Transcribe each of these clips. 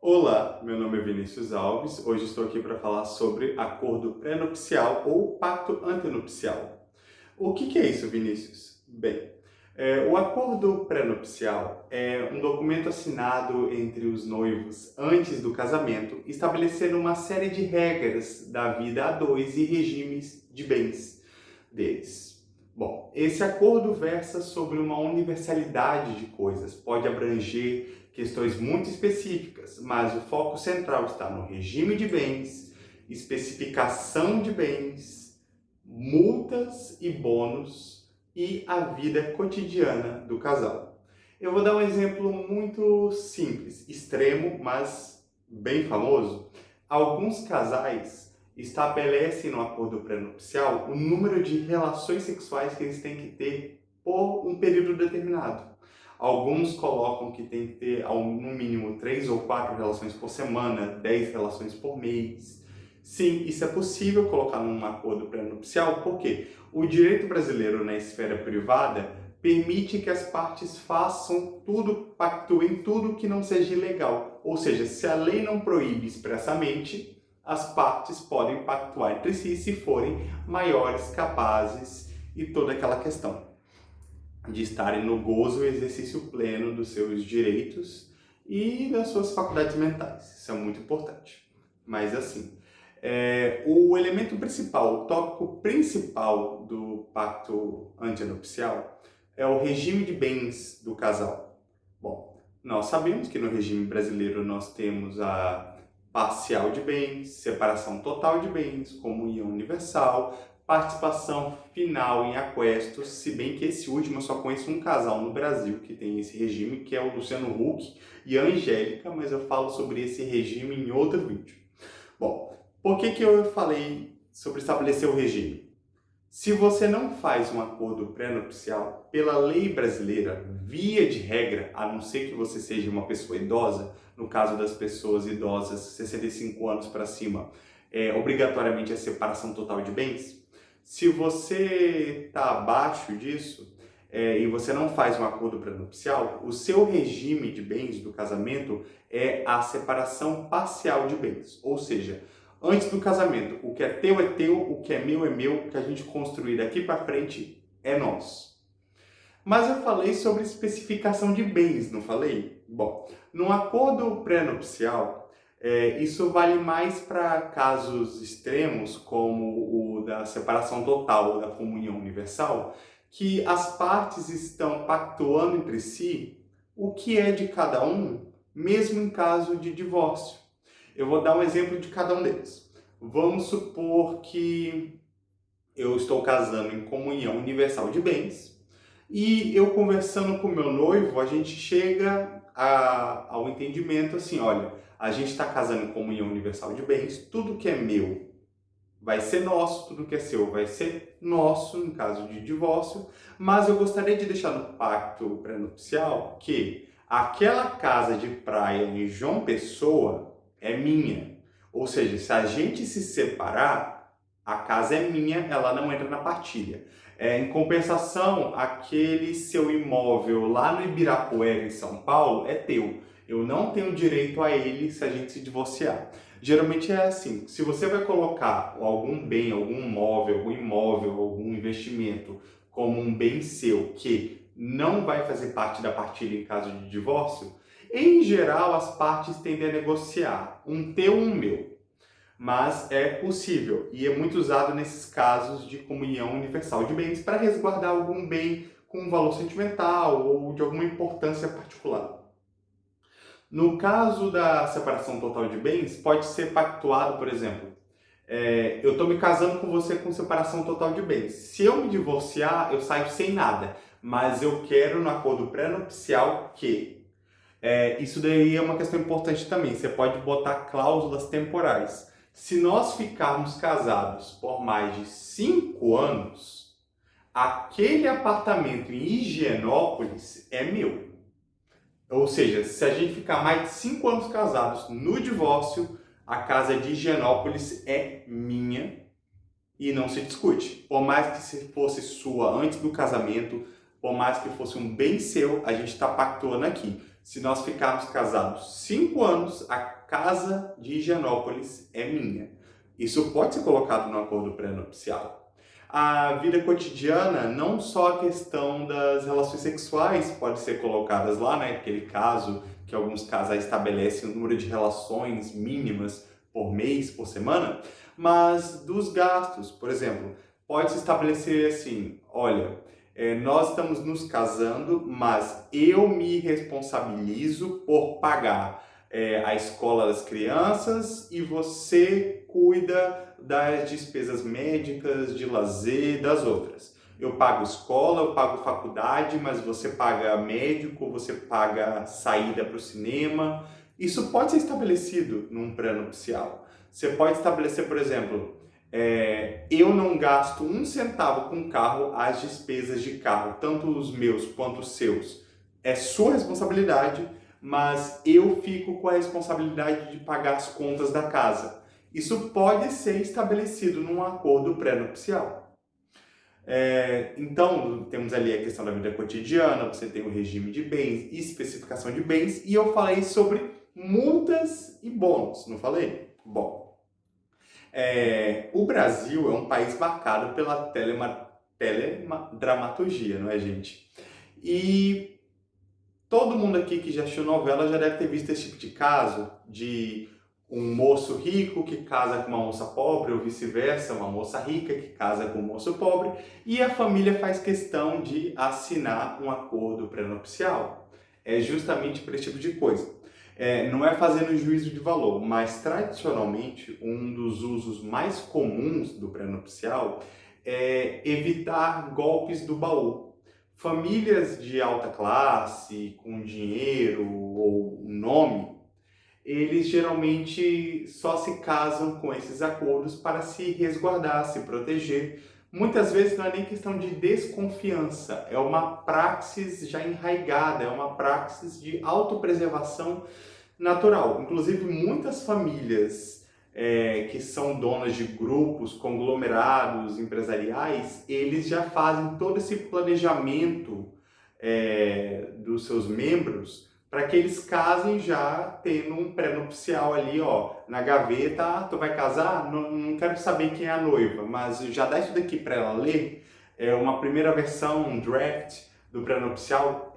Olá, meu nome é Vinícius Alves. Hoje estou aqui para falar sobre acordo pré-nupcial ou pacto antenupcial. O que é isso, Vinícius? Bem, o acordo pré-nupcial é um documento assinado entre os noivos antes do casamento, estabelecendo uma série de regras da vida a dois e regimes de bens deles. Bom, esse acordo versa sobre uma universalidade de coisas, pode abranger questões muito específicas, mas o foco central está no regime de bens, especificação de bens, multas e bônus e a vida cotidiana do casal. Eu vou dar um exemplo muito simples, extremo, mas bem famoso. Alguns casais estabelecem no acordo pré-nupcial o número de relações sexuais que eles têm que ter por um período determinado. Alguns colocam que tem que ter no mínimo 3 ou 4 relações por semana, 10 relações por mês. Sim, isso é possível colocar num acordo pré-nupcial, porque o direito brasileiro na esfera privada permite que as partes façam tudo, pactuem tudo que não seja ilegal. Ou seja, se a lei não proíbe expressamente, as partes podem pactuar entre si se forem maiores, capazes e toda aquela questão de estarem no gozo e exercício pleno dos seus direitos e das suas faculdades mentais. Isso é muito importante. Mas assim, o elemento principal, o tópico principal do pacto antinupcial é o regime de bens do casal. Bom, nós sabemos que no regime brasileiro nós temos a parcial de bens, separação total de bens, comunhão universal, participação final em aquestos, se bem que esse último eu só conheço um casal no Brasil que tem esse regime, que é o Luciano Huck e a Angélica, mas eu falo sobre esse regime em outro vídeo. Bom, por que eu falei sobre estabelecer o regime? Se você não faz um acordo pré-nupcial, pela lei brasileira, via de regra, a não ser que você seja uma pessoa idosa, no caso das pessoas idosas, 65 anos para cima, obrigatoriamente a separação total de bens. Se você está abaixo disso, e você não faz um acordo pré-nupcial, o seu regime de bens do casamento é a separação parcial de bens, ou seja, antes do casamento, o que é teu, o que é meu, o que a gente construir daqui para frente é nosso. Mas eu falei sobre especificação de bens, não falei? Bom, no acordo pré-nupcial, isso vale mais para casos extremos, como o da separação total ou da comunhão universal, que as partes estão pactuando entre si o que é de cada um, mesmo em caso de divórcio. Eu vou dar um exemplo de cada um deles. Vamos supor que eu estou casando em comunhão universal de bens e eu conversando com meu noivo, a gente chega ao entendimento assim, olha, a gente está casando em comunhão universal de bens, tudo que é meu vai ser nosso, tudo que é seu vai ser nosso, em caso de divórcio, mas eu gostaria de deixar no pacto pré-nupcial que aquela casa de praia em João Pessoa é minha. Ou seja, se a gente se separar, a casa é minha, ela não entra na partilha. Em compensação, aquele seu imóvel lá no Ibirapuera, em São Paulo, é teu. Eu não tenho direito a ele se a gente se divorciar. Geralmente é assim, se você vai colocar algum bem, algum móvel, algum imóvel, algum investimento como um bem seu que não vai fazer parte da partilha em caso de divórcio, em geral as partes tendem a negociar um teu, um meu. Mas é possível e é muito usado nesses casos de comunhão universal de bens para resguardar algum bem com um valor sentimental ou de alguma importância particular. No caso da separação total de bens, pode ser pactuado, por exemplo, eu estou me casando com você com separação total de bens. Se eu me divorciar, eu saio sem nada, mas eu quero no acordo pré-nupcial que... isso daí é uma questão importante também, você pode botar cláusulas temporais. Se nós ficarmos casados por mais de 5 anos, aquele apartamento em Higienópolis é meu. Ou seja, se a gente ficar mais de 5 anos casados no divórcio, a casa de Higienópolis é minha e não se discute. Por mais que se fosse sua antes do casamento, por mais que fosse um bem seu, a gente está pactuando aqui. Se nós ficarmos casados 5 anos, a casa de Higienópolis é minha. Isso pode ser colocado no acordo pré-nupcial. A vida cotidiana, não só a questão das relações sexuais pode ser colocadas lá, né? Aquele caso que alguns casais estabelecem o número de relações mínimas por mês, por semana, mas dos gastos, por exemplo, pode-se estabelecer assim, olha, nós estamos nos casando, mas eu me responsabilizo por pagar a escola das crianças e você cuida das despesas médicas, de lazer, das outras. Eu pago escola, eu pago faculdade, mas você paga médico, você paga saída para o cinema. Isso pode ser estabelecido num pré-nupcial. Você pode estabelecer, por exemplo, eu não gasto um centavo com carro, as despesas de carro, tanto os meus quanto os seus, é sua responsabilidade, mas eu fico com a responsabilidade de pagar as contas da casa. Isso pode ser estabelecido num acordo pré-nupcial. Então, temos ali a questão da vida cotidiana, você tem o regime de bens, especificação de bens, e eu falei sobre multas e bônus, não falei? Bom, o Brasil é um país marcado pela teledramaturgia, não é, gente? E todo mundo aqui que já assistiu novela já deve ter visto esse tipo de caso, de um moço rico que casa com uma moça pobre, ou vice-versa, uma moça rica que casa com um moço pobre, e a família faz questão de assinar um acordo pré-nupcial. É justamente por esse tipo de coisa. Não é fazendo juízo de valor, mas tradicionalmente um dos usos mais comuns do pré-nupcial é evitar golpes do baú. Famílias de alta classe, com dinheiro ou nome, eles geralmente só se casam com esses acordos para se resguardar, se proteger. Muitas vezes não é nem questão de desconfiança, é uma praxis já enraigada, é uma praxis de autopreservação natural. Inclusive, muitas famílias que são donas de grupos, conglomerados empresariais, eles já fazem todo esse planejamento dos seus membros para que eles casem já tendo um pré-nupcial ali, ó, na gaveta. Ah, tu vai casar? Não, não quero saber quem é a noiva, mas já dá isso daqui para ela ler. É uma primeira versão, um draft do pré-nupcial.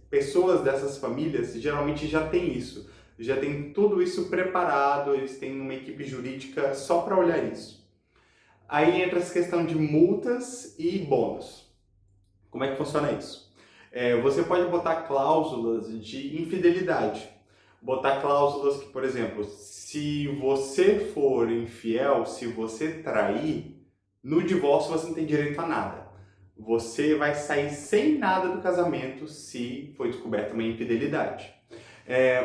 Pessoas dessas famílias geralmente já tem isso, já tem tudo isso preparado, eles têm uma equipe jurídica só para olhar isso. Aí entra essa questão de multas e bônus. Como é que funciona isso? Você pode botar cláusulas de infidelidade. Botar cláusulas que, por exemplo, se você for infiel, se você trair, no divórcio você não tem direito a nada. Você vai sair sem nada do casamento se foi descoberta uma infidelidade.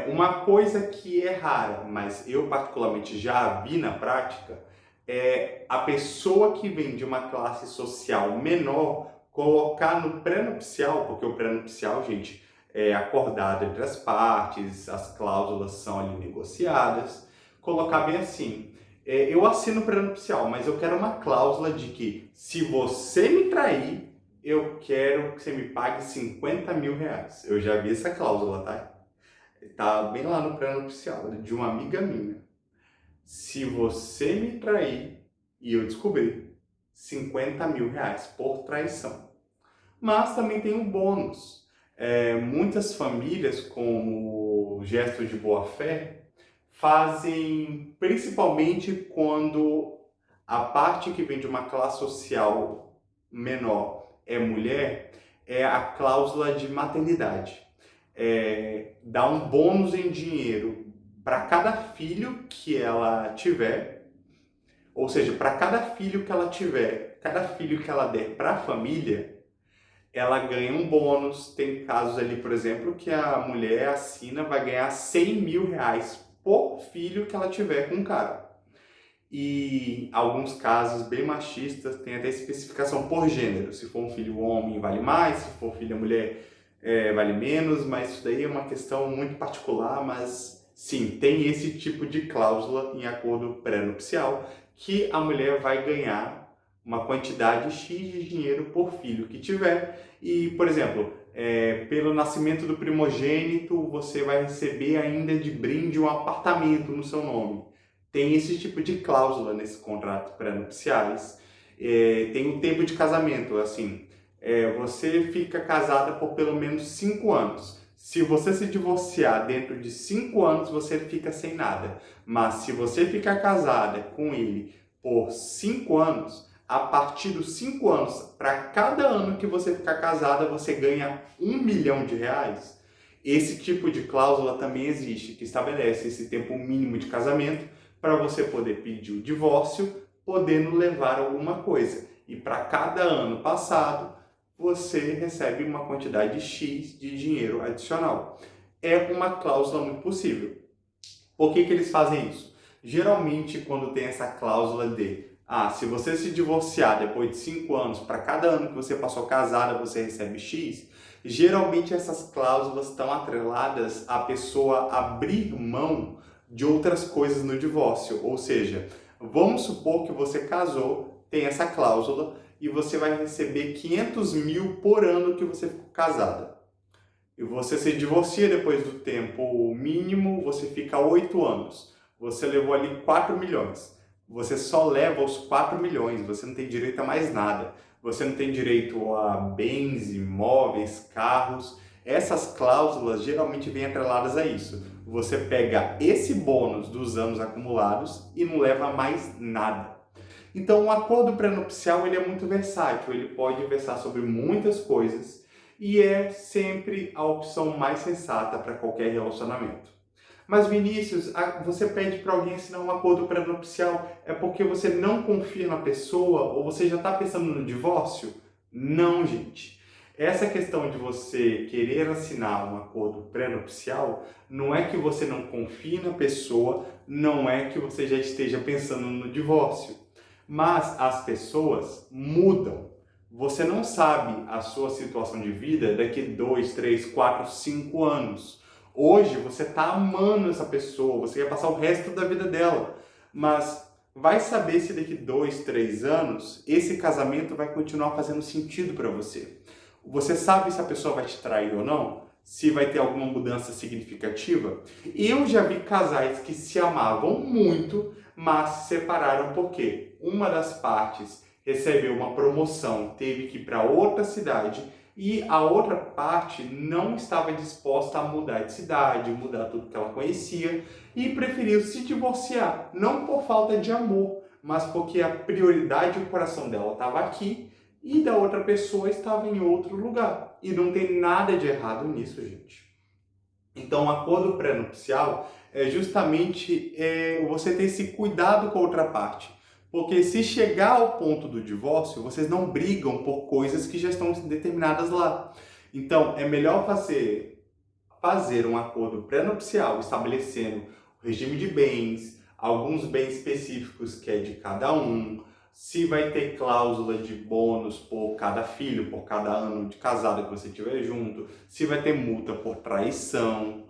Uma coisa que é rara, mas eu particularmente já vi na prática, é a pessoa que vem de uma classe social menor colocar no pré-nupcial, porque o pré-nupcial, gente, é acordado entre as partes, as cláusulas são ali negociadas, colocar bem assim, eu assino o pré-nupcial, mas eu quero uma cláusula de que se você me trair, eu quero que você me pague 50 mil reais. Eu já vi essa cláusula, tá? Tá bem lá no pré-nupcial, de uma amiga minha. Se você me trair e eu descobrir, 50 mil reais por traição. Mas também tem um bônus. Muitas famílias, como gesto de boa-fé, fazem principalmente quando a parte que vem de uma classe social menor é mulher, é a cláusula de maternidade. Dá um bônus em dinheiro para cada filho que ela tiver, ou seja, para cada filho que ela tiver, cada filho que ela der para a família, ela ganha um bônus. Tem casos ali, por exemplo, que a mulher assina, vai ganhar 100 mil reais por filho que ela tiver com o cara. E alguns casos bem machistas tem até especificação por gênero. Se for um filho homem, vale mais, se for filha mulher, vale menos, mas isso daí é uma questão muito particular, mas sim, tem esse tipo de cláusula em acordo pré-nupcial, que a mulher vai ganhar uma quantidade X de dinheiro por filho que tiver. E, por exemplo, pelo nascimento do primogênito, você vai receber ainda de brinde um apartamento no seu nome. Tem esse tipo de cláusula nesse contrato pré-nupciais. Tem o tempo de casamento, assim, você fica casada por pelo menos 5 anos. Se você se divorciar dentro de 5 anos, você fica sem nada. Mas se você ficar casada com ele por 5 anos, a partir dos 5 anos, para cada ano que você ficar casada, você ganha R$ 1 milhão. Esse tipo de cláusula também existe, que estabelece esse tempo mínimo de casamento para você poder pedir o divórcio, podendo levar alguma coisa. E para cada ano passado, você recebe uma quantidade X de dinheiro adicional. É uma cláusula muito possível. Por que eles fazem isso? Geralmente, quando tem essa cláusula de se você se divorciar depois de 5 anos, para cada ano que você passou casada, você recebe X, geralmente essas cláusulas estão atreladas à pessoa abrir mão de outras coisas no divórcio. Ou seja, vamos supor que você casou, tem essa cláusula, e você vai receber 500 mil por ano que você ficou casada. E você se divorcia depois do tempo mínimo, você fica 8 anos. Você levou ali 4 milhões. Você só leva os 4 milhões, você não tem direito a mais nada. Você não tem direito a bens, imóveis, carros. Essas cláusulas geralmente vêm atreladas a isso. Você pega esse bônus dos anos acumulados e não leva mais nada. Então, o acordo pré-nupcial ele é muito versátil, ele pode versar sobre muitas coisas e é sempre a opção mais sensata para qualquer relacionamento. Mas Vinícius, você pede para alguém assinar um acordo pré-nupcial é porque você não confia na pessoa ou você já está pensando no divórcio? Não, gente. Essa questão de você querer assinar um acordo pré-nupcial não é que você não confie na pessoa, não é que você já esteja pensando no divórcio. Mas as pessoas mudam. Você não sabe a sua situação de vida daqui 2, 3, 4, 5 anos. Hoje você está amando essa pessoa, você quer passar o resto da vida dela. Mas vai saber se daqui 2, 3 anos esse casamento vai continuar fazendo sentido para você. Você sabe se a pessoa vai te trair ou não? Se vai ter alguma mudança significativa? Eu já vi casais que se amavam muito, mas se separaram porque uma das partes recebeu uma promoção, teve que ir para outra cidade e a outra parte não estava disposta a mudar de cidade, mudar tudo que ela conhecia e preferiu se divorciar, não por falta de amor, mas porque a prioridade e o coração dela estava aqui e da outra pessoa estava em outro lugar. E não tem nada de errado nisso, gente. Então, o acordo pré-nupcial é justamente você ter esse cuidado com a outra parte. Porque se chegar ao ponto do divórcio, vocês não brigam por coisas que já estão determinadas lá. Então, é melhor fazer um acordo pré-nupcial estabelecendo o regime de bens, alguns bens específicos que é de cada um, se vai ter cláusula de bônus por cada filho, por cada ano de casado que você tiver junto, se vai ter multa por traição,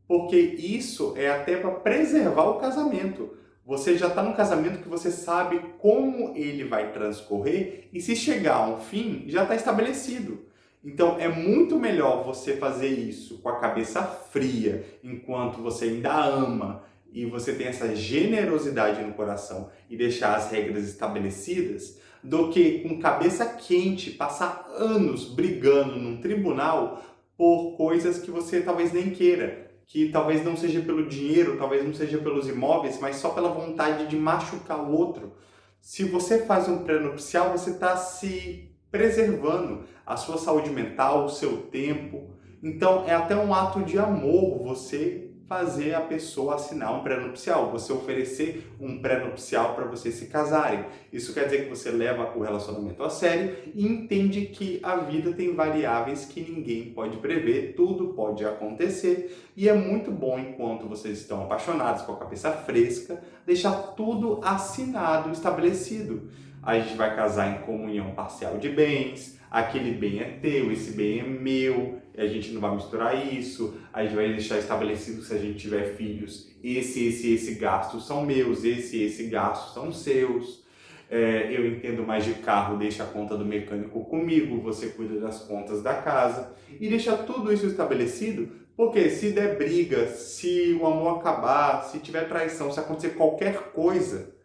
porque isso é até para preservar o casamento. Você já está num casamento que você sabe como ele vai transcorrer e se chegar a um fim, já está estabelecido. Então é muito melhor você fazer isso com a cabeça fria, enquanto você ainda ama e você tem essa generosidade no coração e deixar as regras estabelecidas, do que com cabeça quente passar anos brigando num tribunal por coisas que você talvez nem queira, que talvez não seja pelo dinheiro, talvez não seja pelos imóveis, mas só pela vontade de machucar o outro. Se você faz um pré-nupcial, você está se preservando a sua saúde mental, o seu tempo. Então, é até um ato de amor você fazer a pessoa assinar um pré-nupcial, você oferecer um pré-nupcial para vocês se casarem. Isso quer dizer que você leva o relacionamento a sério e entende que a vida tem variáveis que ninguém pode prever, tudo pode acontecer e é muito bom, enquanto vocês estão apaixonados, com a cabeça fresca, deixar tudo assinado, estabelecido. A gente vai casar em comunhão parcial de bens, aquele bem é teu, esse bem é meu, a gente não vai misturar isso, a gente vai deixar estabelecido que se a gente tiver filhos, esse gasto são meus, esse gasto são seus. Eu entendo mais de carro, deixa a conta do mecânico comigo, você cuida das contas da casa e deixa tudo isso estabelecido, porque se der briga, se o amor acabar, se tiver traição, se acontecer qualquer coisa,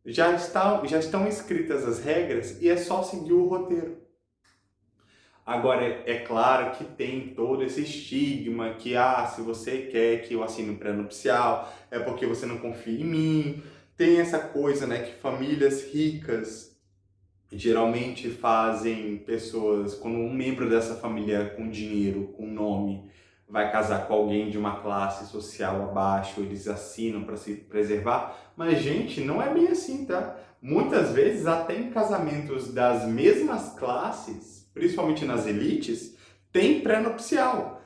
já estão escritas as regras e é só seguir o roteiro. Agora, é claro que tem todo esse estigma que, se você quer que eu assine um pré-nupcial, é porque você não confia em mim. Tem essa coisa, né, que famílias ricas geralmente fazem pessoas, quando um membro dessa família com dinheiro, com nome, vai casar com alguém de uma classe social abaixo, eles assinam para se preservar. Mas, gente, não é bem assim, tá? Muitas vezes, até em casamentos das mesmas classes, principalmente nas elites, tem pré-nupcial.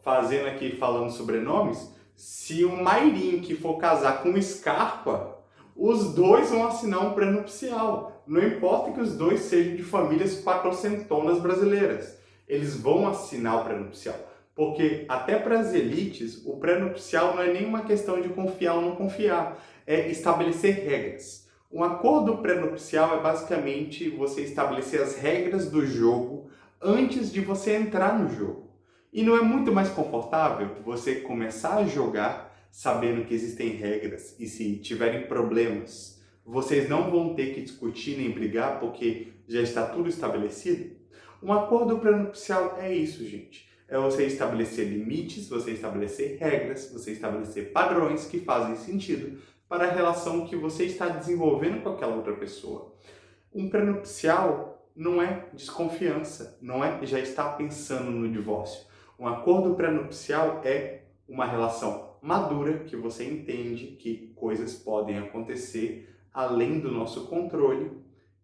Fazendo aqui, falando sobrenomes, se o Mairim que for casar com o Scarpa, os dois vão assinar um pré-nupcial. Não importa que os dois sejam de famílias quatrocentonas brasileiras. Eles vão assinar o pré-nupcial. Porque até para as elites, o pré-nupcial não é nenhuma questão de confiar ou não confiar. É estabelecer regras. Um acordo pré-nupcial é basicamente você estabelecer as regras do jogo antes de você entrar no jogo. E não é muito mais confortável você começar a jogar sabendo que existem regras e se tiverem problemas, vocês não vão ter que discutir nem brigar porque já está tudo estabelecido? Um acordo pré-nupcial é isso, gente. É você estabelecer limites, você estabelecer regras, você estabelecer padrões que fazem sentido para a relação que você está desenvolvendo com aquela outra pessoa. Um pré-nupcial não é desconfiança, não é já estar pensando no divórcio. Um acordo pré-nupcial é uma relação madura que você entende que coisas podem acontecer além do nosso controle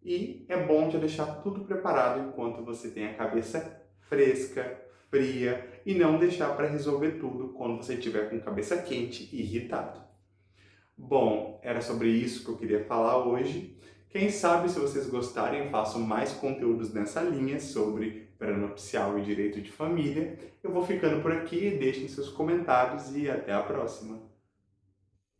e é bom já deixar tudo preparado enquanto você tem a cabeça fresca, fria e não deixar para resolver tudo quando você estiver com cabeça quente e irritado. Bom, era sobre isso que eu queria falar hoje. Quem sabe, se vocês gostarem, eu faço mais conteúdos nessa linha sobre pré-nupcial e direito de família. Eu vou ficando por aqui, deixem seus comentários e até a próxima.